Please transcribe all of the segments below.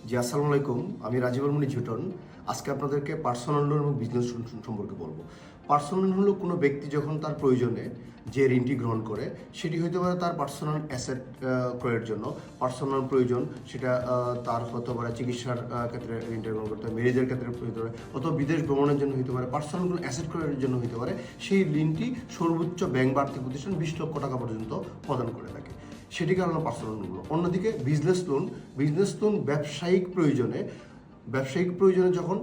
জি আসসালামু আলাইকুম। আমি রাজীবুল মনি ঝুটন। আজকে আপনাদেরকে পার্সোনাল লোন এবং বিজনেস লোন সম্পর্কে বলবো। পার্সোনাল লোন হলো কোনো ব্যক্তি যখন তার প্রয়োজনে যে ঋণটি গ্রহণ করে, সেটি হতে পারে তার পার্সোনাল অ্যাসেট ক্রয়ের জন্য। পার্সোনাল প্রয়োজন সেটা তার হতে পারে চিকিৎসার ক্ষেত্রে ঋণটা গ্রহণ করতে পারে, ম্যারেজের ক্ষেত্রে হতে পারে, অথবা বিদেশ ভ্রমণের জন্য হতে পারে, পার্সোনাল কোনো অ্যাসেট ক্রয়ের জন্য হতে পারে। সেই ঋণটি সর্বোচ্চ ব্যাংক বা আর্থিক প্রতিষ্ঠান 20 লক্ষ টাকা পর্যন্ত প্রদান করে থাকে। সেটি কারণ পার্সোনাল লোনগুলো। অন্যদিকে বিজনেস লোন ব্যবসায়িক প্রয়োজনে যখন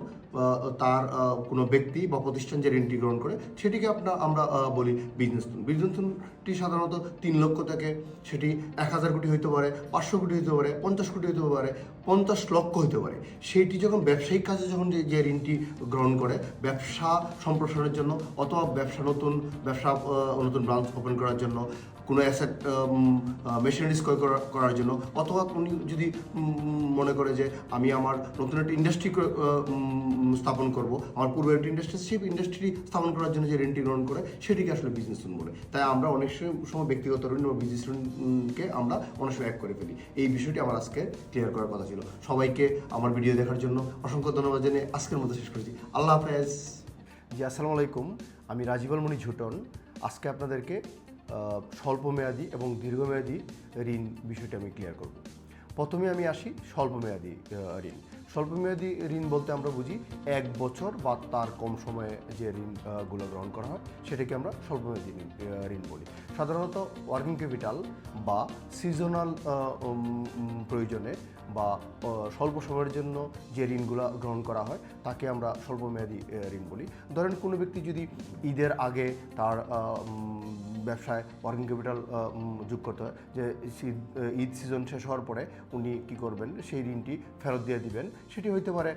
তার কোনো ব্যক্তি বা প্রতিষ্ঠান যে ঋণটি গ্রহণ করে, সেটিকে আমরা বলি বিজনেস লোনটি সাধারণত 3 লক্ষ থেকে সেটি 1000 কোটি হতে পারে, 500 কোটি হতে পারে, 50 কোটি হতে পারে, 50 লক্ষ হতে পারে। সেইটি যখন ব্যবসায়িক কাজে যখন যে ঋণটি গ্রহণ করে, ব্যবসা সম্প্রসারণের জন্য, অথবা নতুন ব্রাঞ্চ ওপেন করার জন্য, কোনো অ্যাসেট মেশিনারিজ ক্রয় করার জন্য, অথবা উনি যদি মনে করে যে আমি আমার নতুন একটা ইন্ডাস্ট্রি স্থাপন করব, আমার পূর্বে একটা ইন্ডাস্ট্রি, সেই ইন্ডাস্ট্রি স্থাপন করার জন্য যে ঋণটি গ্রহণ করে, সেটিকে আসলে বিজনেস লোন বলে। তাই আমরা অনেক সময় ব্যক্তিগত ঋণ এবং বিজনেস লোনকে আমরা অনেক সময় এক করে ফেলি। এই বিষয়টি আমার আজকে ক্লিয়ার করার কথা ছিল। সবাইকে আমার ভিডিও দেখার জন্য অসংখ্য ধন্যবাদ জানিয়ে আজকের মতো শেষ করছি। আল্লাহ হাফেজ। জি আসসালামু আলাইকুম। আমি রাজীবুল মনি ঝুটন। আজকে আপনাদেরকে স্বল্পমেয়াদী এবং দীর্ঘমেয়াদী ঋণ বিষয়টি আমি ক্লিয়ার করব। প্রথমে আমি আসি স্বল্পমেয়াদী ঋণ। স্বল্পমেয়াদী ঋণ বলতে আমরা বুঝি 1 বছর বা তার কম সময়ে যে ঋণগুলো গ্রহণ করা হয়, সেটাকে আমরা স্বল্পমেয়াদী ঋণ বলি। সাধারণত ওয়ার্কিং ক্যাপিটাল বা সিজনাল প্রয়োজনে বা স্বল্প সময়ের জন্য যে ঋণগুলো গ্রহণ করা হয়, তাকে আমরা স্বল্পমেয়াদী ঋণ বলি। ধরেন কোনো ব্যক্তি যদি ঈদের আগে তার ব্যবসায় ওয়ার্কিং ক্যাপিটাল যোগ করতে হয়, যে ঈদ সিজন শেষ হওয়ার পরে উনি কী করবেন, সেই ঋণটি ফেরত দিয়ে দিবেন, সেটি হইতে পারে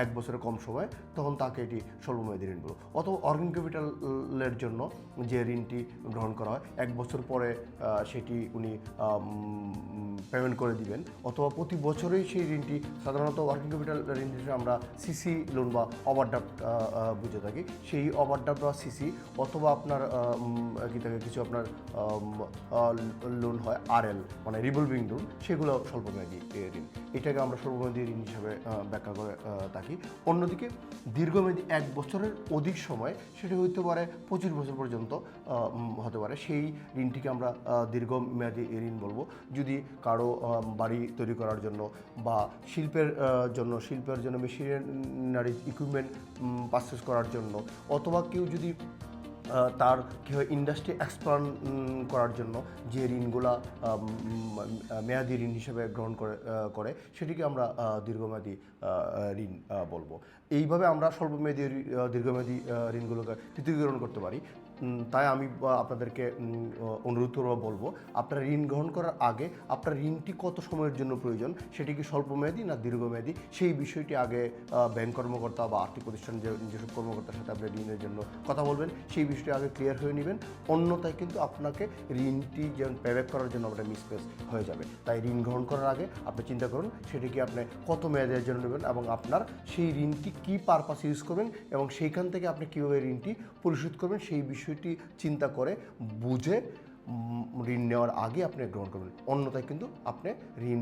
1 বছরের কম সময়, তখন তাকে এটি স্বল্পমেয়াদী ঋণ বলব। অথবা ওয়ার্কিং ক্যাপিটালের জন্য যে ঋণটি গ্রহণ করা হয়, 1 বছর পরে সেটি উনি পেমেন্ট করে দিবেন, অথবা প্রতি বছরেই সেই ঋণটি, সাধারণত ওয়ার্কিং ক্যাপিটাল ঋণ হিসেবে আমরা সিসি লোন বা ওভারড্রাফট বুঝে থাকি, সেই ওভারড্রাফট বা সিসি, অথবা আপনার কি থাকে কিছু আপনার লোন হয় আরএল, মানে রিভলভিং লোন, সেগুলো স্বল্পমেয়াদী ঋণ। এটাকে আমরা স্বল্পমেয়াদী ঋণ হিসাবে ব্যাখ্যা করে থাকি। অন্যদিকে দীর্ঘমেয়াদী 1 বছরের অধিক সময়, সেটি হতে পারে 25 বছর পর্যন্ত হতে পারে, সেই ঋণটিকে আমরা দীর্ঘমেয়াদী ঋণ বলবো। যদি কারো বাড়ি তৈরি করার জন্য বা শিল্পের জন্য মেশিনারি ইকুইপমেন্ট পারচেস করার জন্য, অথবা কেউ যদি তার কী হয় ইন্ডাস্ট্রি এক্সপ্যান্ড করার জন্য যে ঋণগুলা মেয়াদি ঋণ হিসেবে গ্রহণ করে সেটিকে আমরা দীর্ঘমেয়াদী ঋণ বলবো। এইভাবে আমরা স্বল্পমেয়াদী দীর্ঘমেয়াদী ঋণগুলোকে পৃথকীকরণ করতে পারি। তাই আমি আপনাদেরকে অনুরোধ করব, বলবো আপনারা ঋণ গ্রহণ করার আগে আপনার ঋণটি কত সময়ের জন্য প্রয়োজন, সেটি কি স্বল্পমেয়াদী না দীর্ঘমেয়াদী, সেই বিষয়টি আগে ব্যাংক কর্মকর্তা বা আর্থিক প্রতিষ্ঠান যেসব কর্মকর্তার সাথে আপনি ঋণের জন্য কথা বলবেন, সেই বিষয়টি আগে ক্লিয়ার হয়ে নেবেন। অন্যথায় কিন্তু আপনাকে ঋণটি যেমন পেব্যাক করার জন্য আপনার মিসপ্লেস হয়ে যাবে। তাই ঋণ গ্রহণ করার আগে আপনি চিন্তা করুন সেটিকে আপনি কত মেয়াদের জন্য নেবেন, এবং আপনার সেই ঋণটি কী পারপাস ইউজ করবেন, এবং সেইখান থেকে আপনি কীভাবে ঋণটি পরিশোধ করবেন, সেই বিষয়টি চিন্তা করে বুঝে ঋণ নেওয়ার আগে আপনি গ্রহণ করবেন। অন্যথায় কিন্তু আপনি ঋণ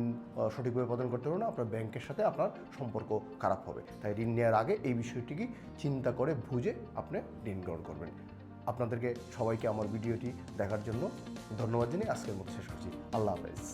সঠিকভাবে প্রদান করতে পারবেন না, আপনার ব্যাংকের সাথে আপনার সম্পর্ক খারাপ হবে। তাই ঋণ নেওয়ার আগে এই বিষয়টিকে চিন্তা করে বুঝে আপনি ঋণ গ্রহণ করবেন। আপনাদেরকে সবাইকে আমার ভিডিওটি দেখার জন্য ধন্যবাদ জানিয়ে আজকের মতো শেষ করছি। আল্লাহ হাফেজ।